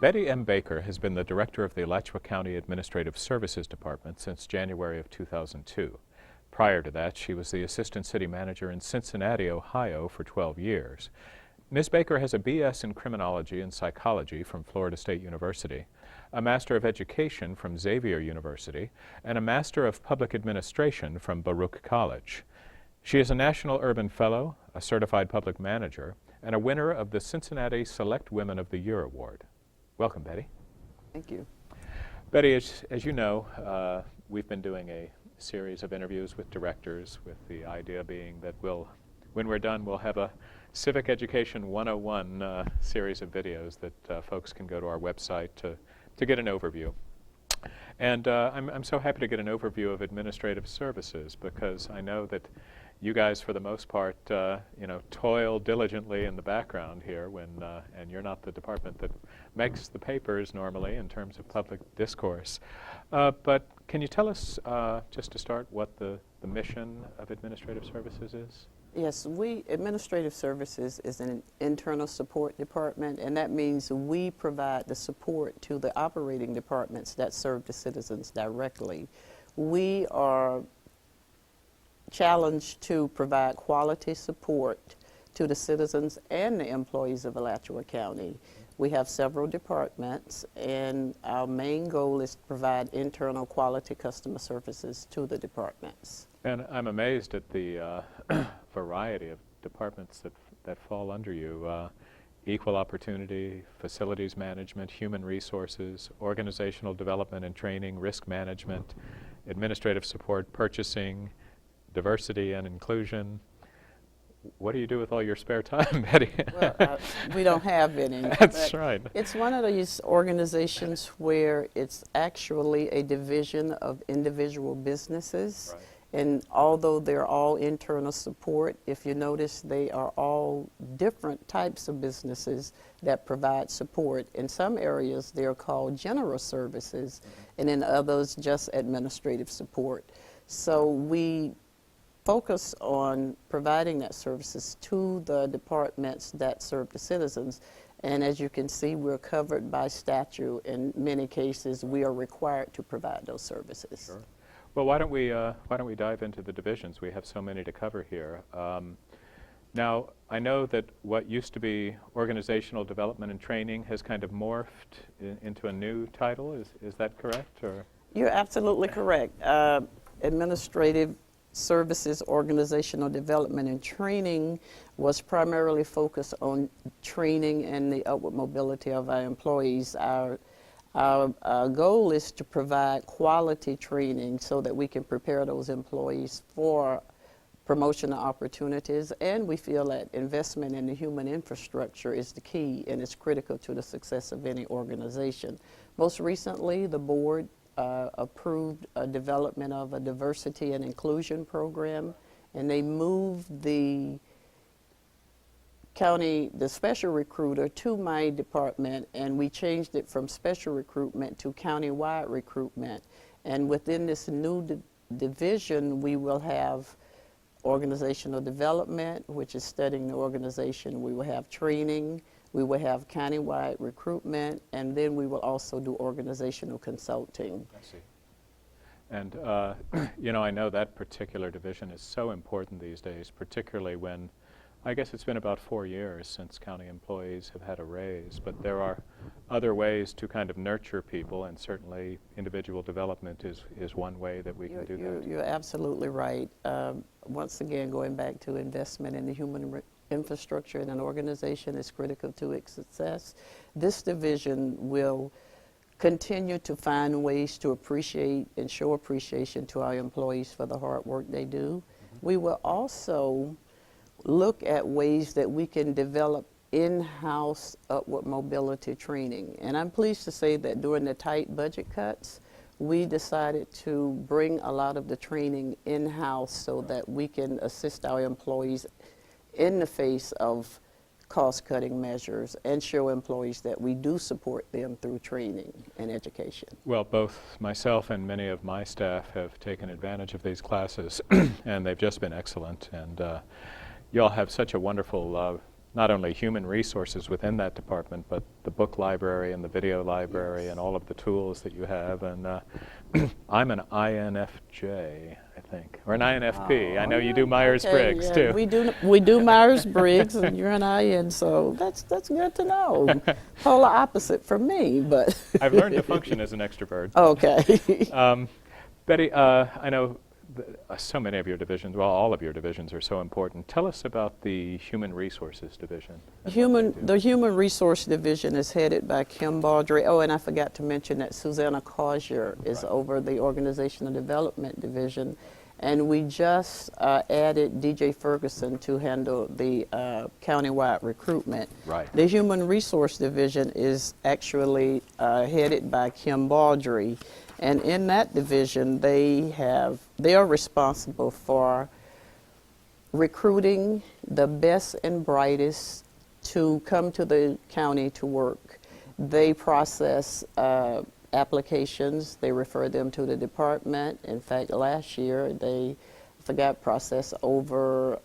Betty M. Baker has been the director of the Alachua County Administrative Services Department since January of 2002. Prior to that, she was the assistant city manager in Cincinnati, Ohio for 12 years. Ms. Baker has a B.S. in criminology and psychology from Florida State University, a Master of Education from Xavier University, and a Master of Public Administration from Baruch College. She is a National Urban Fellow, a Certified Public Manager, and a winner of the Cincinnati Select Women of the Year Award. Welcome, Betty. Thank you. Betty, as you know, we've been doing a series of interviews with directors, with the idea being that when we're done, we'll have a Civic Education 101 series of videos that folks can go to our website to get an overview. And I'm so happy to get an overview of administrative services, because I know that you guys, for the most part, toil diligently in the background here and you're not the department that makes the papers normally in terms of public discourse. But can you tell us, just to start, what the mission of administrative services is? Yes, Administrative Services is an internal support department, and that means we provide the support to the operating departments that serve the citizens directly. We are challenged to provide quality support to the citizens and the employees of Alachua County. We have several departments, and our main goal is to provide internal quality customer services to the departments. And I'm amazed at the variety of departments that fall under you. Equal opportunity, facilities management, human resources, organizational development and training, risk management, administrative support, purchasing, diversity and inclusion. What do you do with all your spare time, Betty? Well, we don't have any. That's right. It's one of these organizations where it's actually a division of individual businesses. Right. And although they're all internal support, if you notice, they are all different types of businesses that provide support. In some areas, they're called general services, and in others, just administrative support. So we focus on providing that services to the departments that serve the citizens. And as you can see, we're covered by statute. In many cases, we are required to provide those services. Sure. Well, why don't we dive into the divisions? We have so many to cover here. Now, I know that what used to be organizational development and training has kind of morphed into a new title. Is that correct? Or? You're absolutely correct. Administrative Services, Organizational Development and Training was primarily focused on training and the upward mobility of our employees. Our goal is to provide quality training so that we can prepare those employees for promotional opportunities, and we feel that investment in the human infrastructure is the key and is critical to the success of any organization. Most recently, the board approved a development of a diversity and inclusion program, and they moved the special recruiter to my department, and we changed it from special recruitment to county-wide recruitment. And within this new division, we will have organizational development, which is studying the organization. We will have training. We will have county-wide recruitment, and then we will also do organizational consulting. I see. And, I know that particular division is so important these days, particularly when, I guess it's been about 4 years since county employees have had a raise, but there are other ways to kind of nurture people, and certainly individual development is one way that we can do that. You're absolutely right. Once again, going back to investment in the human infrastructure in an organization is critical to its success. This division will continue to find ways to appreciate and show appreciation to our employees for the hard work they do. Mm-hmm. We will also look at ways that we can develop in-house upward mobility training. And I'm pleased to say that during the tight budget cuts, we decided to bring a lot of the training in-house so that we can assist our employees in the face of cost-cutting measures and show employees that we do support them through training and education. Well, both myself and many of my staff have taken advantage of these classes, and they've just been excellent. And you all have such a wonderful, not only human resources within that department, but the book library and the video library and all of the tools that you have. And I'm an INFJ, I think, or an INFP. I know you do Myers-Briggs, okay, too. We do Myers-Briggs, and you're an IN, so that's good to know. Polar opposite from me, but I've learned to function as an extrovert. Okay. Betty, I know so many of your divisions, well, all of your divisions are so important. Tell us about the Human Resources Division. The Human Resource Division is headed by Kim Baldry. Oh, and I forgot to mention that Susanna Cosier is over the Organizational Development Division. And we just added DJ Ferguson to handle the countywide recruitment. Right. The Human Resource Division is actually headed by Kim Baldry. And in that division, they are responsible for recruiting the best and brightest to come to the county to work. They process applications. They refer them to the department. In fact, last year they processed over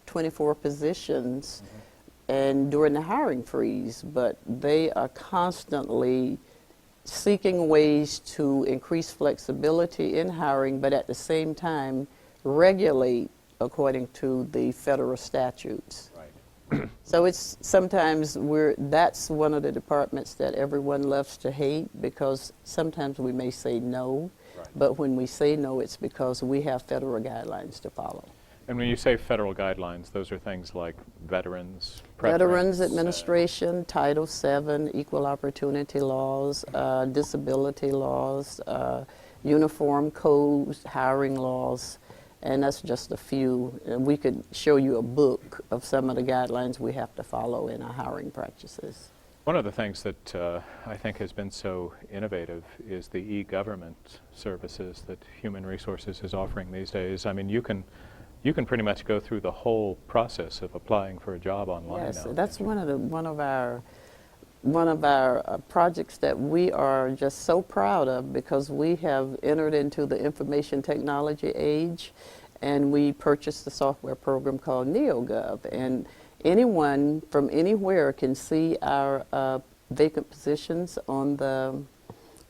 24 positions, and during the hiring freeze. But they are constantly seeking ways to increase flexibility in hiring, but at the same time regulate according to the federal statutes. Right. So it's sometimes that's one of the departments that everyone loves to hate, because sometimes we may say no, Right. but when we say no, it's because we have federal guidelines to follow. And when you say federal guidelines, those are things like veterans, Veterans preference, Administration, Title VII, equal opportunity laws, disability laws, uniform codes, hiring laws, and that's just a few. And we could show you a book of some of the guidelines we have to follow in our hiring practices. One of the things that I think has been so innovative is the e-government services that Human Resources is offering these days. I mean, you can pretty much go through the whole process of applying for a job online Yes, now. that's one of our projects that we are just so proud of, because we have entered into the information technology age, and we purchased a software program called NeoGov, and anyone from anywhere can see our vacant positions on the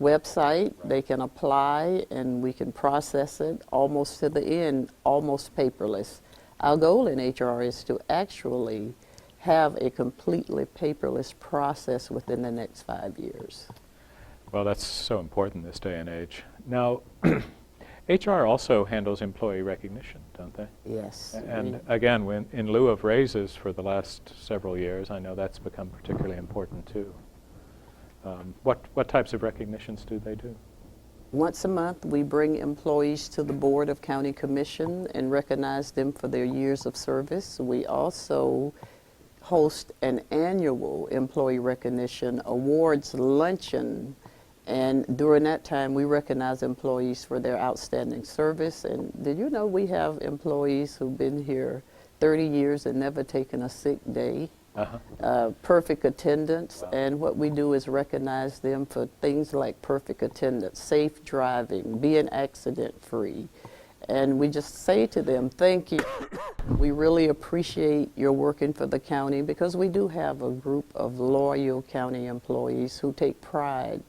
website. Right. They can apply, and we can process it almost to the end, almost paperless. Our goal in HR is to actually have a completely paperless process within the next 5 years. Well, that's so important this day and age. Now, HR also handles employee recognition, don't they? Yes. And again, in lieu of raises for the last several years, I know that's become particularly important too. What types of recognitions do they do? Once a month, we bring employees to the Board of County Commission and recognize them for their years of service. We also host an annual employee recognition awards luncheon, and during that time we recognize employees for their outstanding service. And did you know we have employees who've been here 30 years and never taken a sick day? Perfect attendance. Wow. And what we do is recognize them for things like perfect attendance, safe driving, being accident free. And we just say to them, thank you. We really appreciate your working for the county, because we do have a group of loyal county employees who take pride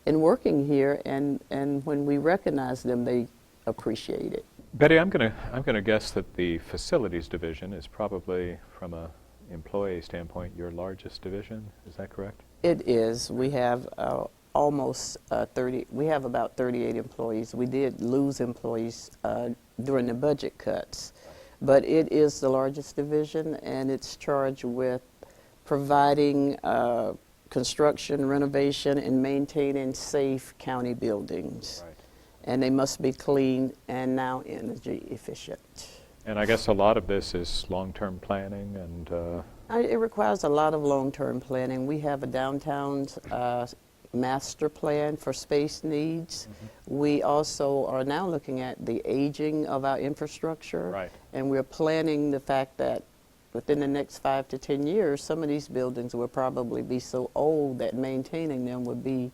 in working here, and when we recognize them, they appreciate it. Betty, I'm gonna guess that the facilities division is probably, from a employee standpoint, your largest division. Is that correct? It is. We have almost 30. We have about 38 employees. We did lose employees during the budget cuts, but it is the largest division, and it's charged with providing construction, renovation, and maintaining safe county buildings. Right. And they must be clean and now energy efficient. And I guess a lot of this is long-term planning and It requires a lot of long-term planning. We have a downtown master plan for space needs. We also are now looking at the aging of our infrastructure. Right. And we're planning the fact that within the next 5 to 10 years, some of these buildings will probably be so old that maintaining them would be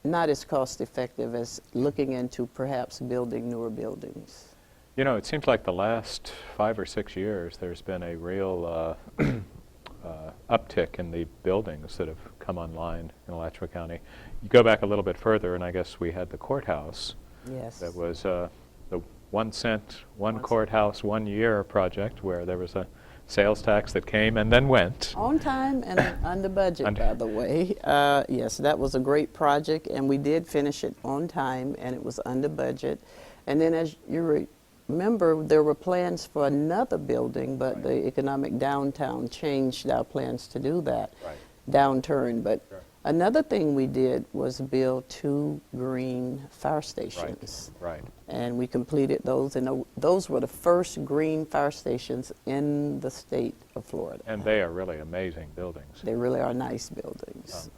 not as cost effective as looking into perhaps building newer buildings. You know, it seems like the last 5 or 6 years there's been a real uptick in the buildings that have come online in Alachua County. You go back a little bit further, and I guess we had the courthouse. Yes. That was the 1 cent, one 1 courthouse, 1 year project where there was a sales tax that came and then went. On time and under budget, by the way. Yes, that was a great project, and we did finish it on time, and it was under budget. And then, as you remember, there were plans for another building, but Right. the economic downtown changed our plans to do that. Right. Downturn. But Sure. another thing we did was build 2 green fire stations. Right. And we completed those, and those were the first green fire stations in the state of Florida. And they are really amazing buildings. They really are nice buildings.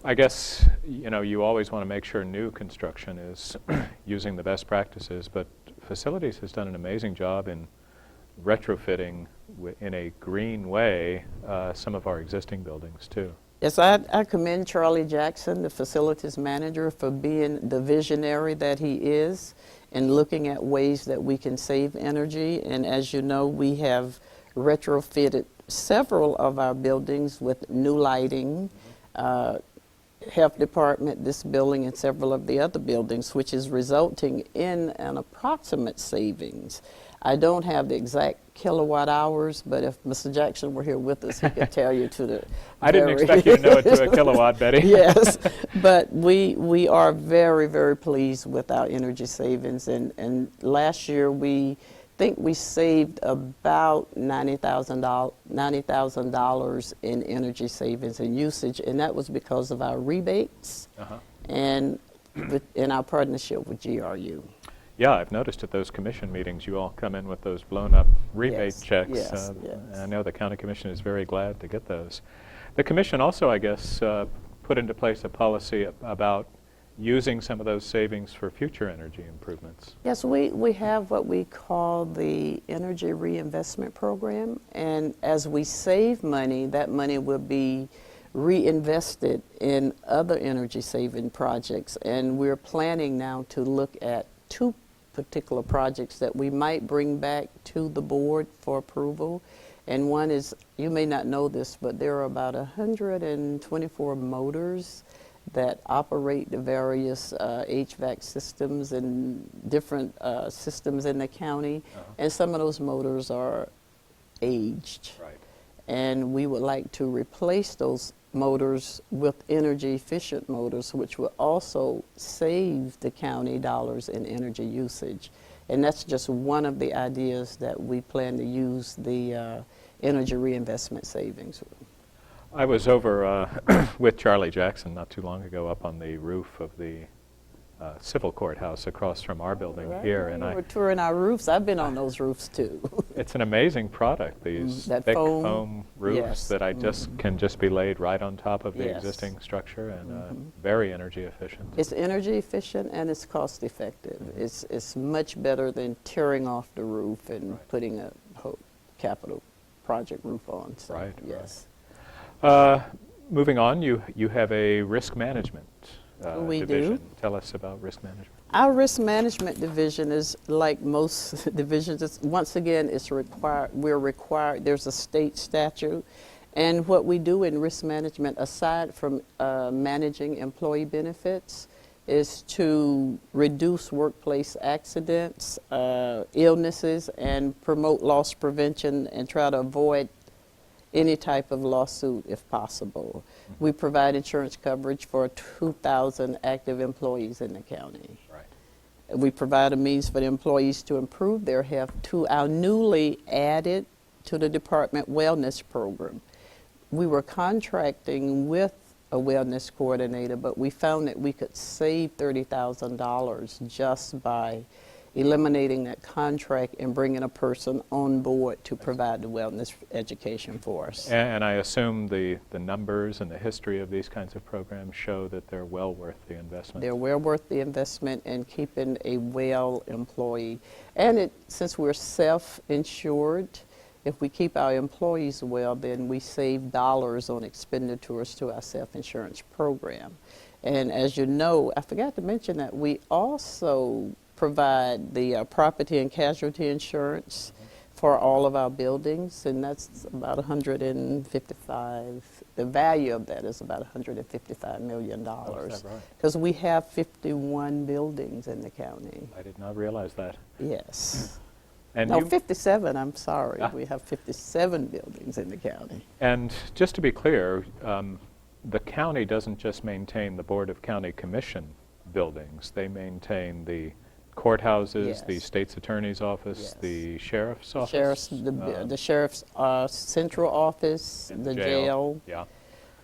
I guess, you know, you always want to make sure new construction is using the best practices, but Facilities has done an amazing job in retrofitting in a green way some of our existing buildings too. Yes, I commend Charlie Jackson, the facilities manager, for being the visionary that he is and looking at ways that we can save energy. And as you know, we have retrofitted several of our buildings with new lighting, health department, this building, and several of the other buildings, which is resulting in an approximate savings. I don't have the exact kilowatt hours, but if Mr. Jackson were here with us, he could tell you to the I didn't expect you to know it to a kilowatt, Betty. Yes, but we are very, very pleased with our energy savings. And last year, we think we saved about $90,000 in energy savings and usage, and that was because of our rebates and in our partnership with GRU. Yeah, I've noticed at those commission meetings you all come in with those blown up rebate checks. Yes, and I know the county commission is very glad to get those. The commission also, I guess, put into place a policy about using some of those savings for future energy improvements. Yes, we have what we call the Energy Reinvestment Program, and as we save money, that money will be reinvested in other energy saving projects, and we're planning now to look at 2 particular projects that we might bring back to the board for approval. And one is, you may not know this, but there are about 124 motors that operate the various HVAC systems and different systems in the county. And some of those motors are aged. Right. And we would like to replace those motors with energy efficient motors, which will also save the county dollars in energy usage. And that's just one of the ideas that we plan to use the energy reinvestment savings with. I was over with Charlie Jackson not too long ago up on the roof of the civil courthouse across from our building here, and we're touring our roofs. I've been on those roofs too. It's an amazing product, these that thick foam, foam roofs yes. that can just be laid right on top of the Yes. existing structure, and very energy efficient. It's energy efficient and it's cost effective. It's much better than tearing off the roof and putting a whole capital project roof on. So, Right, yes. Moving on, you have a risk management We division. do. Tell us about risk management. Our risk management division is like most divisions. Once again, it's required. We're required. There's a state statute, and what we do in risk management, aside from managing employee benefits, is to reduce workplace accidents, illnesses, and promote loss prevention, and try to avoid any type of lawsuit if possible. We provide insurance coverage for 2,000 active employees in the county. Right. We provide a means for the employees to improve their health to our newly added to the department wellness program. We were contracting with a wellness coordinator, but we found that we could save $30,000 just by eliminating that contract and bringing a person on board to provide the wellness education for us. And I assume the numbers and the history of these kinds of programs show that they're well worth the investment. They're well worth the investment in keeping a well employee. And since we're self-insured, if we keep our employees well, then we save dollars on expenditures to our self-insurance program. And as you know, I forgot to mention that we also provide the property and casualty insurance for all of our buildings, and that's about 155. The value of that is about $155 million. Oh, is that right? Because we have 51 buildings in the county. I did not realize that. Yes. And No, you- 57, I'm sorry. Ah. We have 57 buildings in the county. And just to be clear, the county doesn't just maintain the Board of County Commission buildings. They maintain the courthouses, the Yes. state's attorney's office, Yes. the sheriff's office. The sheriff's central office, and the jail, Yeah.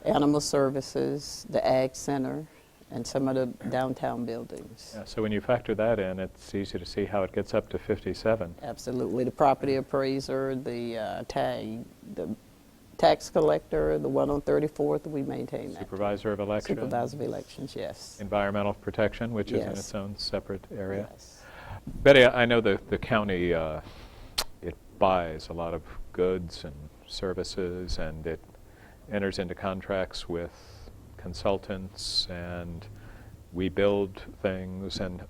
animal services, the ag center, and some of the downtown buildings. Yeah. So when you factor that in, it's easy to see how it gets up to 57. Absolutely. The property appraiser, the tax collector, the one on 34th, we maintain that. Supervisor of election. Supervisor of elections, yes. Environmental protection, which is in Yes. its own separate area. Yes. Betty, I know the county, it buys a lot of goods and services, and it enters into contracts with consultants, and we build things, and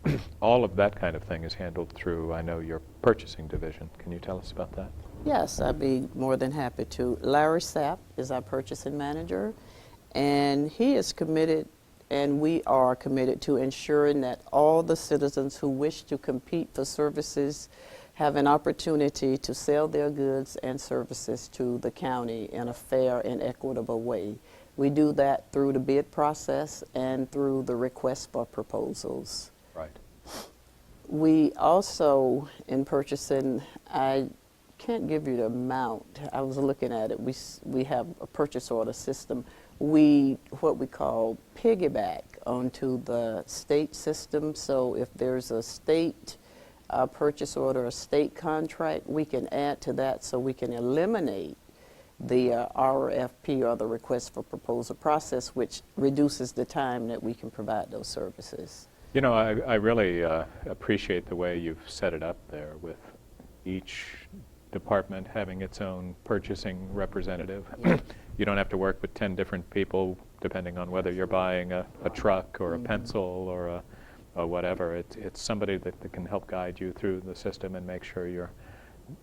all of that kind of thing is handled through, I know, your purchasing division. Can you tell us about that? Yes, I'd be more than happy to. Larry Sapp is our purchasing manager, and he is committed, and we are committed to ensuring that all the citizens who wish to compete for services have an opportunity to sell their goods and services to the county in a fair and equitable way. We do that through the bid process and through the request for proposals. Right. We also, in purchasing, I can't give you the amount. I was looking at it. We have a purchase order system. What we call piggyback onto the state system. So if there's a state purchase order, a state contract, we can add to that so we can eliminate the RFP, or the request for proposal process, which reduces the time that we can provide those services. You know, I really appreciate the way you've set it up there, with each department having its own purchasing representative. You don't have to work with 10 different people depending on whether you're buying a truck or a pencil or whatever. It's somebody that can help guide you through the system and make sure you're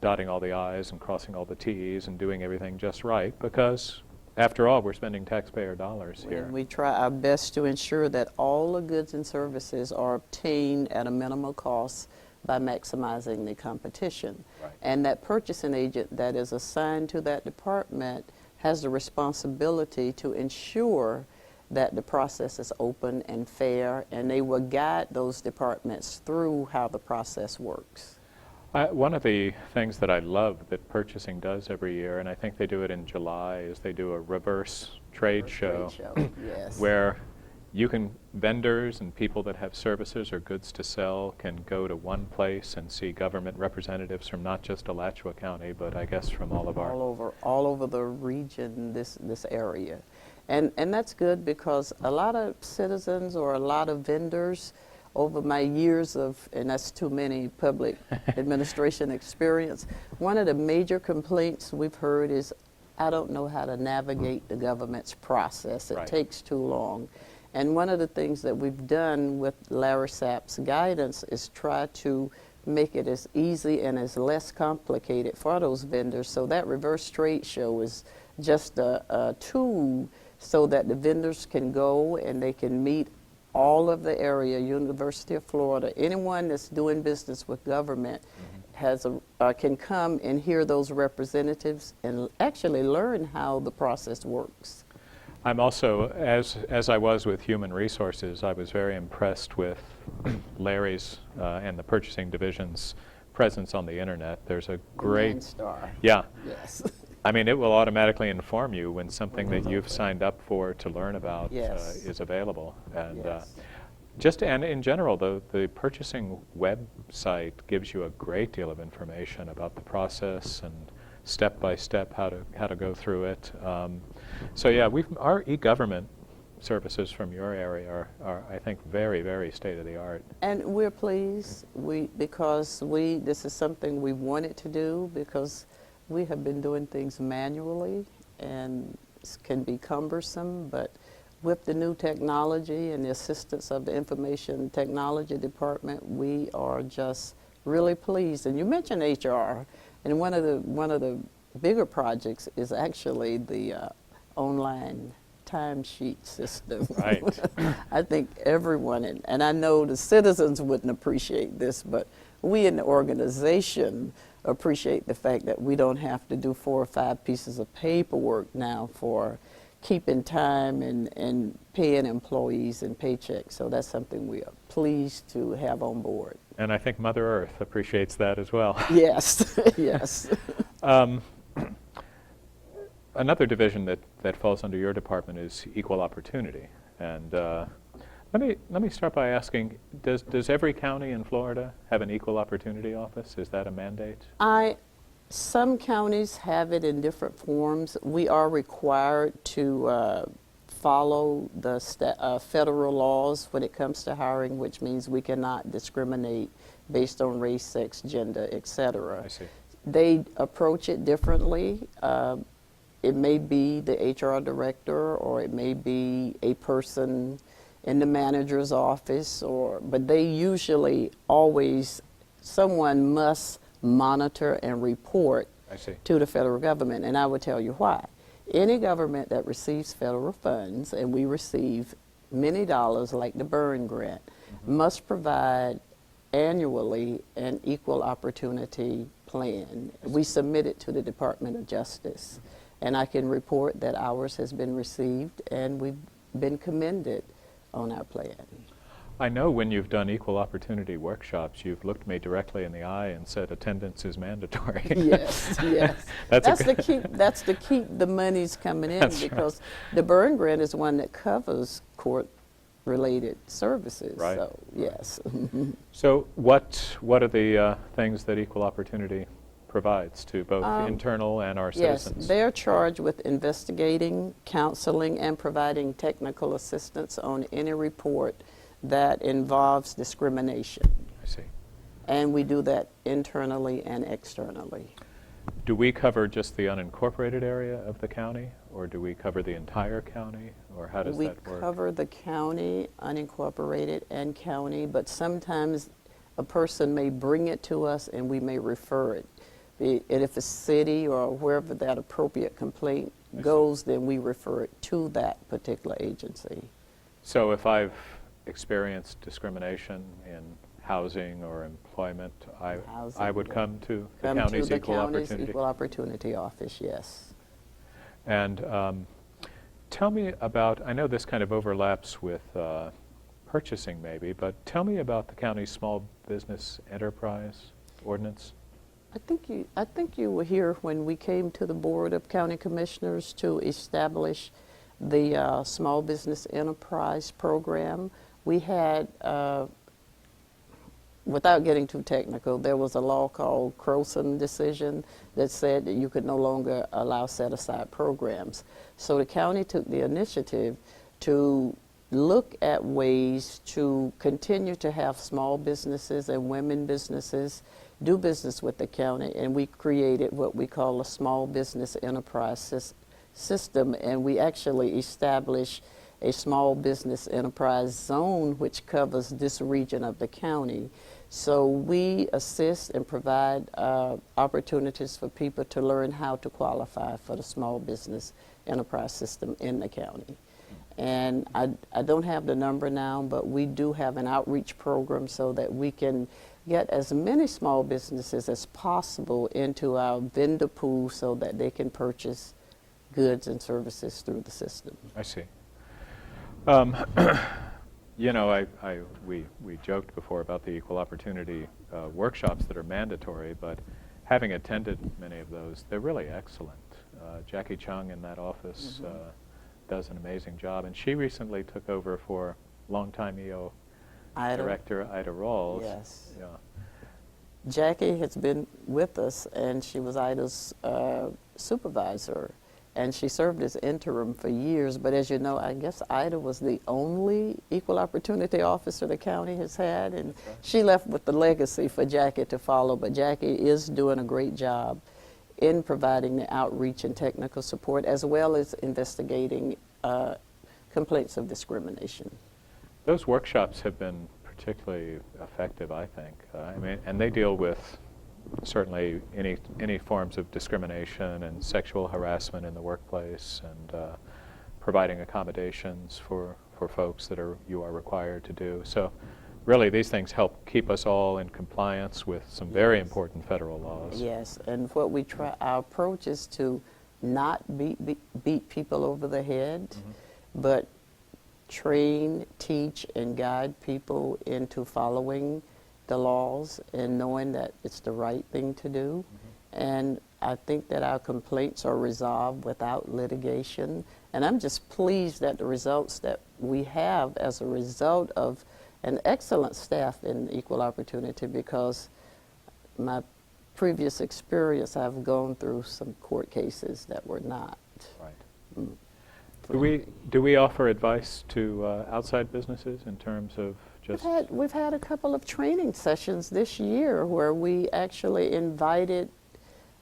dotting all the I's and crossing all the T's and doing everything just right, because after all, we're spending taxpayer dollars here. And we try our best to ensure that all the goods and services are obtained at a minimal cost by maximizing the competition. Right. And that purchasing agent that is assigned to that department has the responsibility to ensure that the process is open and fair, and they will guide those departments through how the process works. One of the things that I love that purchasing does every year, and I think they do it in July, is they do a reverse trade show. Yes. Where vendors and people that have services or goods to sell can go to one place and see government representatives from not just Alachua County, but I guess from all of our... all over the region, this area. And that's good, because a lot of citizens or a lot of vendors, over my years of, and that's too many, public administration experience, one of the major complaints we've heard is, I don't know how to navigate the government's process. It Right. takes too long. And one of the things that we've done with Larry Sapp's guidance is try to make it as easy and as less complicated for those vendors. So that reverse trade show is just a tool so that the vendors can go and they can meet all of the area, University of Florida, anyone that's doing business with government can come and hear those representatives and actually learn how the process works. I'm also, as I was with Human Resources, I was very impressed with Larry's and the purchasing division's presence on the internet. There's a great... Star. Yeah. Yes. I mean, it will automatically inform you when something that you've signed up for to learn about Yes. is available. And Yes. Just and in general, the purchasing website gives you a great deal of information about the process and step by step how to go through it. So yeah, our e-government services from your area are I think very, very state of the art. And we're pleased because this is something we wanted to do, because we have been doing things manually and it can be cumbersome, but with the new technology and the assistance of the Information Technology Department, we are just really pleased. And you mentioned HR, and one of the bigger projects is actually the online timesheet system. Right. I think everyone, and I know the citizens wouldn't appreciate this, but we in the organization appreciate the fact that we don't have to do 4 or 5 pieces of paperwork now for keeping time and paying employees and paychecks. So that's something we are pleased to have on board. And I think Mother Earth appreciates that as well. Yes, yes. Another division that falls under your department is equal opportunity. And let me start by asking, does every county in Florida have an equal opportunity office? Is that a mandate? Some counties have it in different forms. We are required to follow the federal laws when it comes to hiring, which means we cannot discriminate based on race, sex, gender, etc. I see. They approach it differently. It may be the HR director, or it may be a person in the manager's office, but they usually always, someone must monitor and report to the federal government, and I will tell you why. Any government that receives federal funds, and we receive many dollars like the Burn Grant, must provide annually an equal opportunity plan. We submit it to the Department of Justice, and I can report that ours has been received and we've been commended on our plan. I know when you've done equal opportunity workshops, you've looked me directly in the eye and said attendance is mandatory. Yes, yes. That's to keep the monies coming in, because the Burn Grant is one that covers court-related services. Right. So yes. So what are the things that equal opportunity provides to both internal and our citizens? Yes, they're charged with investigating, counseling, and providing technical assistance on any report that involves discrimination. I see. And we do that internally and externally. Do we cover just the unincorporated area of the county, or do we cover the entire county, or how does that work? We cover the county, unincorporated, and county, but sometimes a person may bring it to us and we may refer it. And if it's city or wherever that appropriate complaint goes, then we refer it to that particular agency. So if I've experienced discrimination in housing or employment, I would come to the county's Equal Opportunity Office, yes. And tell me about, I know this kind of overlaps with purchasing maybe, but tell me about the county's small business enterprise ordinance. I think you were here when we came to the Board of County Commissioners to establish the Small Business Enterprise Program. We had, without getting too technical, there was a law called Croson decision that said that you could no longer allow set-aside programs. So the county took the initiative to look at ways to continue to have small businesses and women businesses do business with the county, and we created what we call a Small Business Enterprise System, and we actually established a small business enterprise zone which covers this region of the county. So we assist and provide opportunities for people to learn how to qualify for the small business enterprise system in the county. And I don't have the number now, but we do have an outreach program so that we can get as many small businesses as possible into our vendor pool so that they can purchase goods and services through the system. I see. You know, we joked before about the equal opportunity workshops that are mandatory, but having attended many of those, they're really excellent. Jackie Chung in that office does an amazing job, and she recently took over for longtime EO Ida. Director Ida Rawls. Yes. Yeah. Jackie has been with us, and she was Ida's supervisor, and she served as interim for years. But as you know, I guess Ida was the only equal opportunity officer the county has had, and she left with the legacy for Jackie to follow. But Jackie is doing a great job in providing the outreach and technical support, as well as investigating complaints of discrimination. Those workshops have been particularly effective, I think. I mean, and they deal with certainly any forms of discrimination and sexual harassment in the workplace, and providing accommodations for folks that you are required to do. So really these things help keep us all in compliance with some very important federal laws. Yes, and what we try, our approach is to not beat people over the head, but train, teach, and guide people into following the laws and knowing that it's the right thing to do. And I think that our complaints are resolved without litigation. And I'm just pleased that the results that we have as a result of an excellent staff in equal opportunity, because my previous experience, I've gone through some court cases that were not. Right. Do we offer advice to outside businesses in terms of just... We've had a couple of training sessions this year where we actually invited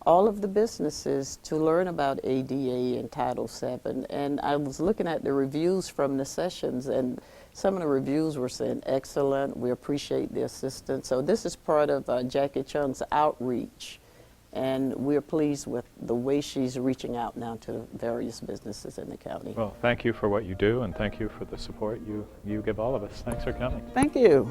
all of the businesses to learn about ADA and Title VII. And I was looking at the reviews from the sessions, and some of the reviews were saying, excellent, we appreciate the assistance. So this is part of Jackie Chung's outreach, and we're pleased with the way she's reaching out now to various businesses in the county. Well, thank you for what you do, and thank you for the support you give all of us. Thanks for coming. Thank you.